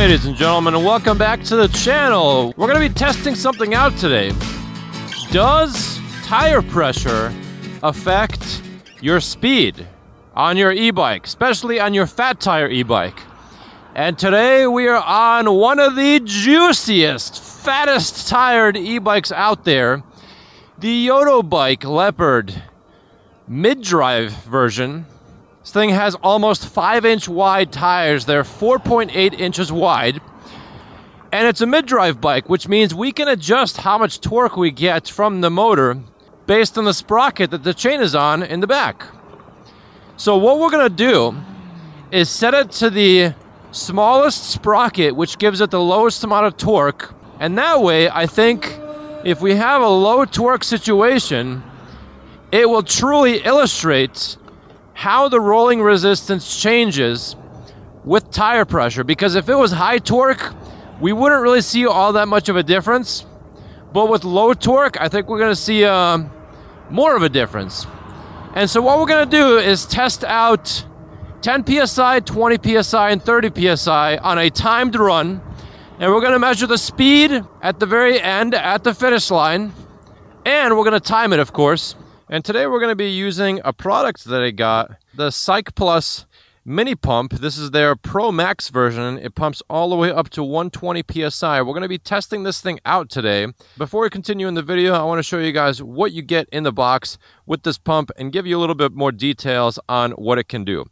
ladies and gentlemen, and welcome back to the channel. We're going to be testing something out today. Does tire pressure affect your speed on your e-bike, especially on your fat tire e-bike? And today we are on one of the juiciest, fattest tired e-bikes out there, the Ebiker Leopard mid-drive version. This thing has almost 5-inch wide tires. They're 4.8 inches wide. And it's a mid-drive bike, which means we can adjust how much torque we get from the motor based on the sprocket that the chain is on in the back. So what we're going to do is set it to the smallest sprocket, which gives it the lowest amount of torque. And that way, I think if we have a low torque situation, it will truly illustrate how the rolling resistance changes with tire pressure. Because if it was high torque, we wouldn't really see all that much of a difference. But with low torque, I think we're going to see more of a difference. And so what we're going to do is test out 10 psi, 20 psi, and 30 psi on a timed run. And we're going to measure the speed at the very end, at the finish line. And we're going to time it, of course. And today we're going to be using a product that I got, the Cycplus mini pump. This is their Pro Max version. It pumps all the way up to 120 psi. We're going to be testing this thing out today. Before we continue in the video, I want to show you guys what you get in the box with this pump and give you a little bit more details on what it can do.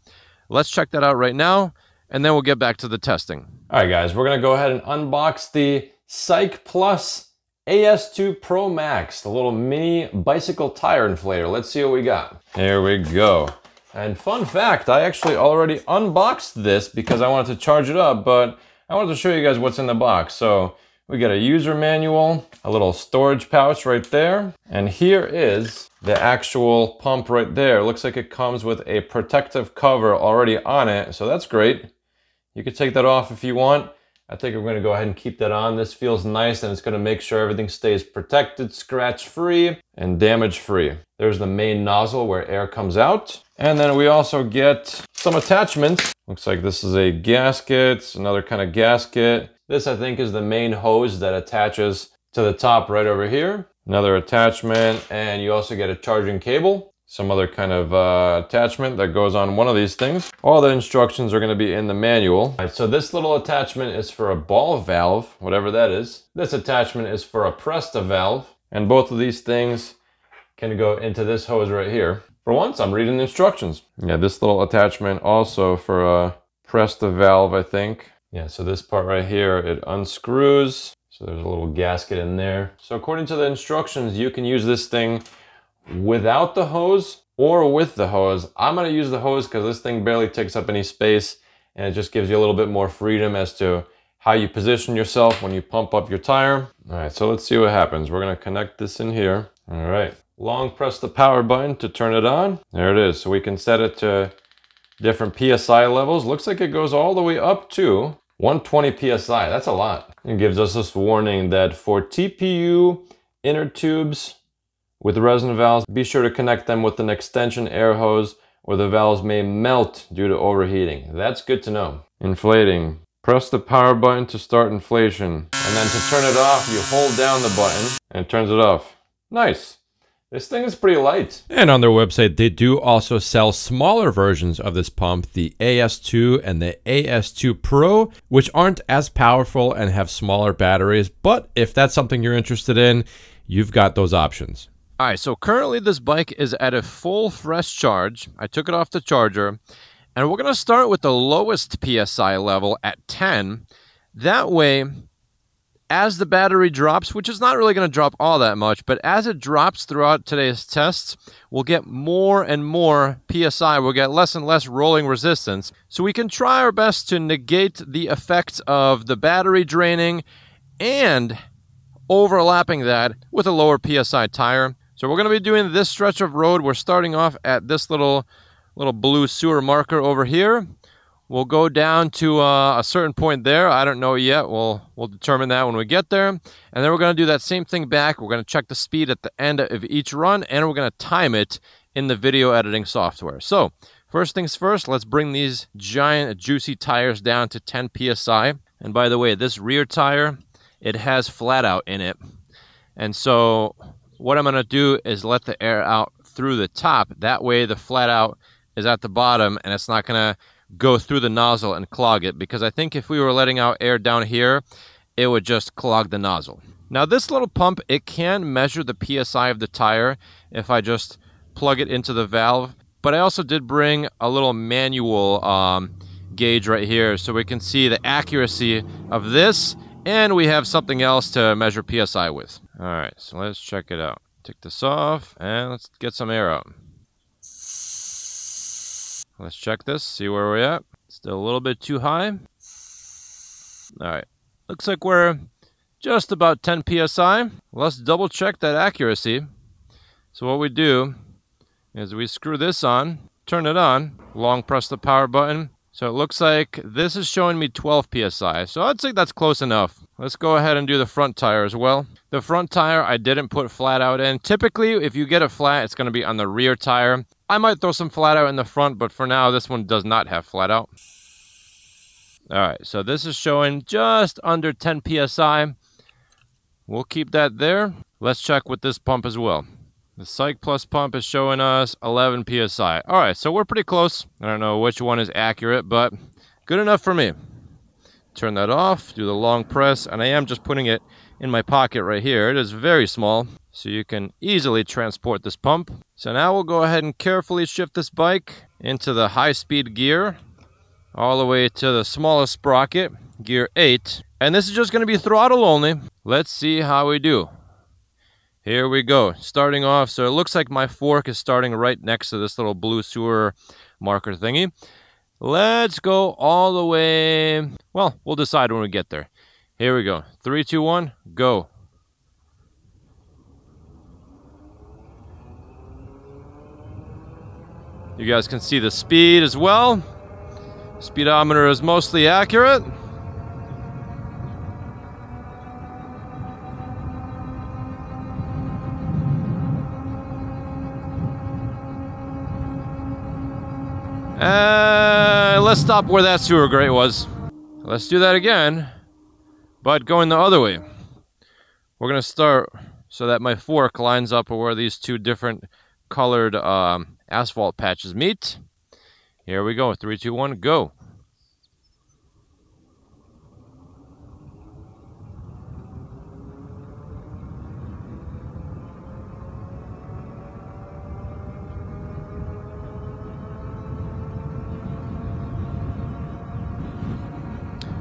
Let's check that out right now, and then we'll get back to the testing. All right, guys, we're going to go ahead and unbox the Cycplus AS2 Pro Max, the little mini bicycle tire inflator. Let's see what we got. Here we go. And fun fact, I actually already unboxed this because I wanted to charge it up, but I wanted to show you guys what's in the box. So we got a user manual, a little storage pouch right there, and here is the actual pump right there. Looks like it comes with a protective cover already on it, so that's great. You could take that off if you want. I think we're going to go ahead and keep that on. This feels nice, and it's going to make sure everything stays protected, scratch-free, and damage-free. There's the main nozzle where air comes out. And then we also get some attachments. Looks like this is a gasket, another kind of gasket. This, I think, is the main hose that attaches to the top right over here. Another attachment, and you also get a charging cable. Some other kind of attachment that goes on one of these things. All the instructions are going to be in the manual. All right, so this little attachment is for a ball valve, whatever that is. This attachment is for a Presta valve. And both of these things can go into this hose right here. For once, I'm reading the instructions. Yeah, this little attachment also for a Presta valve, I think. Yeah, so this part right here, it unscrews. So there's a little gasket in there. So according to the instructions, you can use this thing without the hose or with the hose. I'm going to use the hose because this thing barely takes up any space, and it just gives you a little bit more freedom as to how you position yourself when you pump up your tire. All right, so let's see what happens. We're going to connect this in here. All right, long press the power button to turn it on. There it is. So we can set it to different PSI levels. Looks like it goes all the way up to 120 PSI. That's a lot. It gives us this warning that for TPU inner tubes with resin valves, be sure to connect them with an extension air hose or the valves may melt due to overheating. That's good to know. Inflating. Press the power button to start inflation. And then to turn it off, you hold down the button and it turns it off. Nice. This thing is pretty light. And on their website, they do also sell smaller versions of this pump, the AS2 and the AS2 Pro, which aren't as powerful and have smaller batteries. But if that's something you're interested in, you've got those options. All right, so currently this bike is at a full fresh charge. I took it off the charger, and we're going to start with the lowest PSI level at 10. That way, as the battery drops, which is not really going to drop all that much, but as it drops throughout today's tests, we'll get more and more PSI. We'll get less and less rolling resistance. So we can try our best to negate the effects of the battery draining and overlapping that with a lower PSI tire. So we're going to be doing this stretch of road. We're starting off at this little blue sewer marker over here. We'll go down to a certain point there. I don't know yet. We'll determine that when we get there. And then we're going to do that same thing back. We're going to check the speed at the end of each run, and we're going to time it in the video editing software. So first things first, let's bring these giant juicy tires down to 10 psi. And by the way, this rear tire, it has flat out in it. And so what I'm going to do is let the air out through the top. That way the flat out is at the bottom and it's not going to go through the nozzle and clog it. Because I think if we were letting out air down here, it would just clog the nozzle. Now this little pump, it can measure the PSI of the tire if I just plug it into the valve. But I also did bring a little manual gauge right here so we can see the accuracy of this, and we have something else to measure PSI with. All right, so let's check it out. Take this off and let's get some air out. Let's check this, see where we're at. Still a little bit too high. All right, looks like we're just about 10 PSI. Let's double check that accuracy. So what we do is we screw this on, turn it on, long press the power button. So it looks like this is showing me 12 PSI. So I'd say that's close enough. Let's go ahead and do the front tire as well. The front tire I didn't put flat out in. Typically, if you get a flat, it's going to be on the rear tire. I might throw some flat out in the front, but for now, this one does not have flat out. All right, so this is showing just under 10 PSI. We'll keep that there. Let's check with this pump as well. The Cycplus pump is showing us 11 PSI. All right, so we're pretty close. I don't know which one is accurate, but good enough for me. Turn that off, do the long press, and I am just putting it in my pocket right here. It is very small, so you can easily transport this pump. So now we'll go ahead and carefully shift this bike into the high-speed gear, all the way to the smallest sprocket, gear 8. And this is just going to be throttle only. Let's see how we do. Here we go, starting off. So it looks like my fork is starting right next to this little blue sewer marker thingy. Let's go all the way. Well, we'll decide when we get there. Here we go. 3, 2, 1, go. You guys can see the speed as well. Speedometer is mostly accurate. Let's stop where that sewer grate was. Let's do that again, but going the other way. We're going to start so that my fork lines up where these two different colored asphalt patches meet. Here we go. 3, 2, 1, go.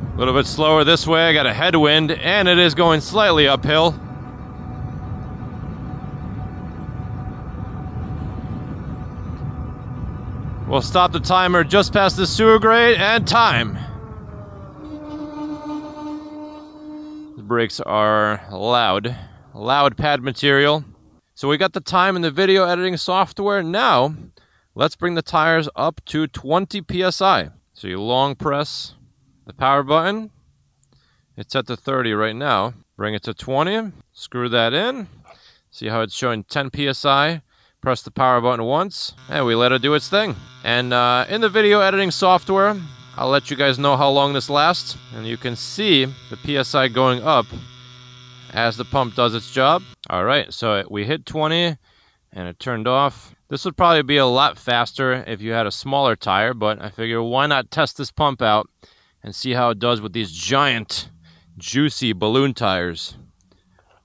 A little bit slower this way. I got a headwind, and it is going slightly uphill. We'll stop the timer just past the sewer grate, and time. The brakes are loud pad material. So we got the time in the video editing software. Now, let's bring the tires up to 20 PSI. So you long press the power button. It's set to 30 right now. Bring it to 20. Screw that in. See how it's showing 10 PSI. Press the power button once, and we let it do its thing. And in the video editing software, I'll let you guys know how long this lasts. And you can see the PSI going up as the pump does its job. All right, so we hit 20, and it turned off. This would probably be a lot faster if you had a smaller tire, but I figure why not test this pump out and see how it does with these giant, juicy balloon tires.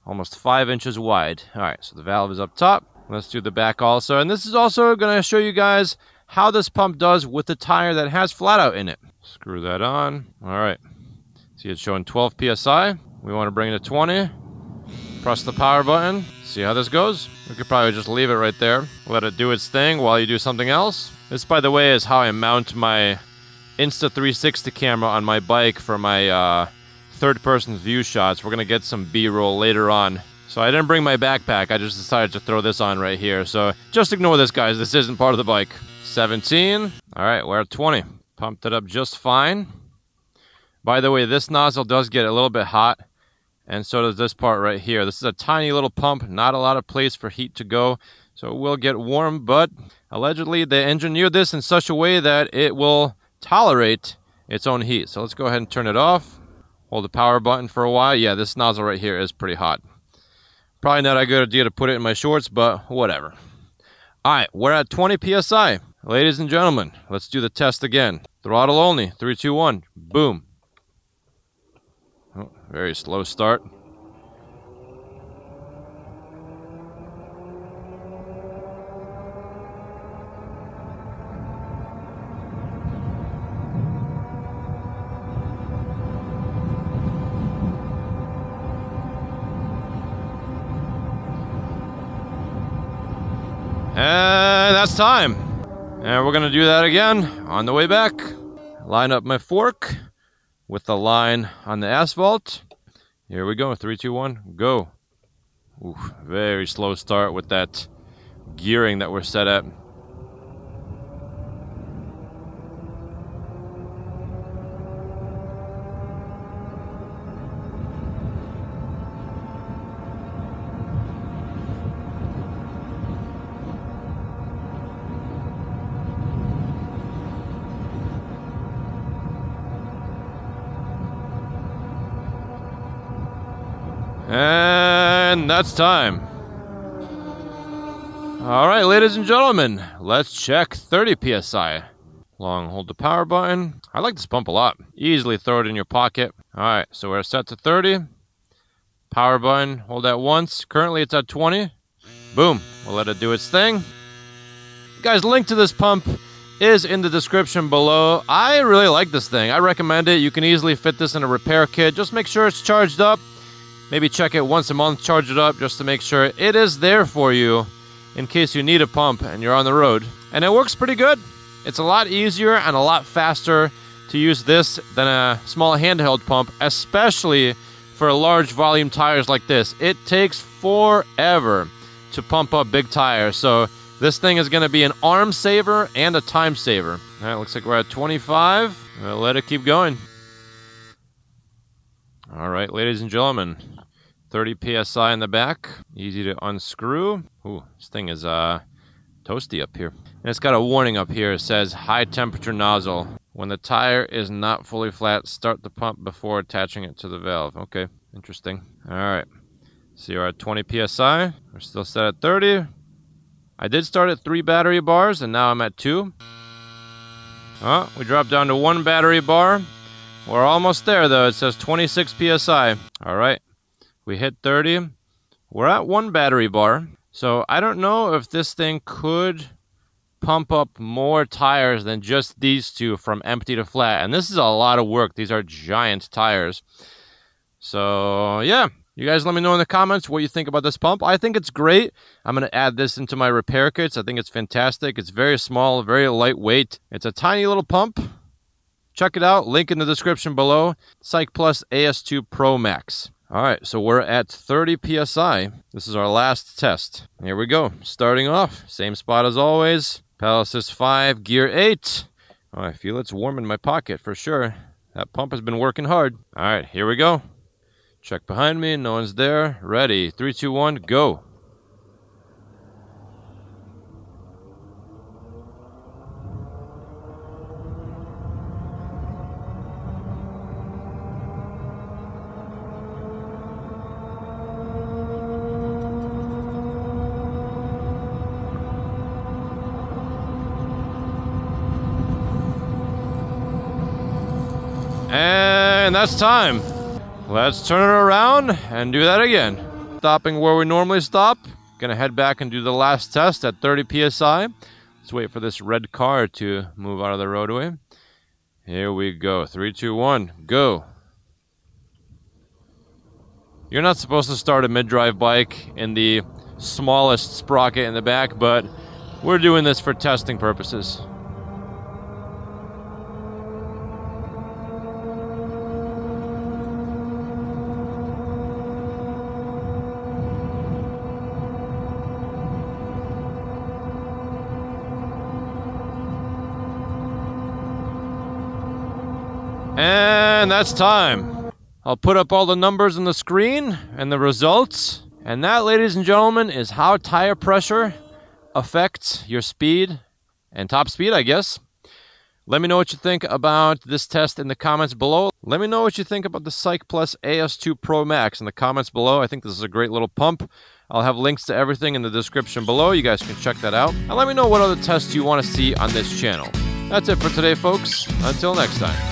Almost 5 inches wide. All right, so the valve is up top. Let's do the back also. And this is also going to show you guys how this pump does with the tire that has flat out in it. Screw that on. All right. See, it's showing 12 PSI. We want to bring it to 20. Press the power button. See how this goes? We could probably just leave it right there. Let it do its thing while you do something else. This, by the way, is how I mount my Insta360 camera on my bike for my third-person view shots. We're going to get some B-roll later on. So I didn't bring my backpack. I just decided to throw this on right here. So just ignore this, guys. This isn't part of the bike. 17. All right, we're at 20. Pumped it up just fine. By the way, this nozzle does get a little bit hot, and so does this part right here. This is a tiny little pump, not a lot of place for heat to go, so it will get warm, but allegedly they engineered this in such a way that it will tolerate its own heat. So let's go ahead and turn it off. Hold the power button for a while. Yeah, this nozzle right here is pretty hot. Probably not a good idea to put it in my shorts, but whatever. Alright, we're at 20 PSI. Ladies and gentlemen, let's do the test again. Throttle only. 3, 2, 1. Boom. Oh, very slow start. And that's time. And we're gonna do that again on the way back. Line up my fork with the line on the asphalt. Here we go. 3, 2, 1, go. Ooh, very slow start with that gearing that we're set at. And that's time. Alright, ladies and gentlemen, let's check 30 PSI. Long hold the power button. I like this pump a lot. Easily throw it in your pocket. Alright, so we're set to 30. Power button, hold that once. Currently it's at 20. Boom, we'll let it do its thing. Guys, link to this pump is in the description below. I really like this thing. I recommend it. You can easily fit this in a repair kit. Just make sure it's charged up. Maybe check it once a month, charge it up just to make sure it is there for you in case you need a pump and you're on the road. And it works pretty good. It's a lot easier and a lot faster to use this than a small handheld pump, especially for large volume tires like this. It takes forever to pump up big tires. So this thing is going to be an arm saver and a time saver. All right, looks like we're at 25. We'll let it keep going. All right, ladies and gentlemen, 30 PSI in the back. Easy to unscrew. Ooh, this thing is toasty up here. And it's got a warning up here. It says high temperature nozzle. When the tire is not fully flat, start the pump before attaching it to the valve. Okay, interesting. All right, so you're at 20 PSI. We're still set at 30. I did start at 3 battery bars, and now I'm at 2. Oh, we dropped down to 1 battery bar. We're almost there, though. It says 26 PSI. All right. We hit 30. We're at 1 battery bar. So I don't know if this thing could pump up more tires than just these two from empty to flat. And this is a lot of work. These are giant tires. So, yeah. You guys let me know in the comments what you think about this pump. I think it's great. I'm going to add this into my repair kits. I think it's fantastic. It's very small, very lightweight. It's a tiny little pump. Check it out. Link in the description below. Cycplus AS2 Pro Max. All right, so we're at 30 PSI. This is our last test. Here we go. Starting off, same spot as always. Pedal assist 5, gear 8. Oh, I feel it's warm in my pocket for sure. That pump has been working hard. All right, here we go. Check behind me. No one's there. Ready. 3, 2, 1, go. And that's time. Let's turn it around and do that again. Stopping where we normally stop. Gonna head back and do the last test at 30 PSI. Let's wait for this red car to move out of the roadway. Here we go. 3, 2, 1, go. You're not supposed to start a mid-drive bike in the smallest sprocket in the back, but we're doing this for testing purposes. And that's time. I'll put up all the numbers on the screen and the results. And that, ladies and gentlemen, is how tire pressure affects your speed and top speed, I guess. Let me know what you think about this test in the comments below. Let me know what you think about the Cycplus AS2 Pro Max in the comments below. I think this is a great little pump. I'll have links to everything in the description below. You guys can check that out. And let me know what other tests you want to see on this channel. That's it for today, folks. Until next time.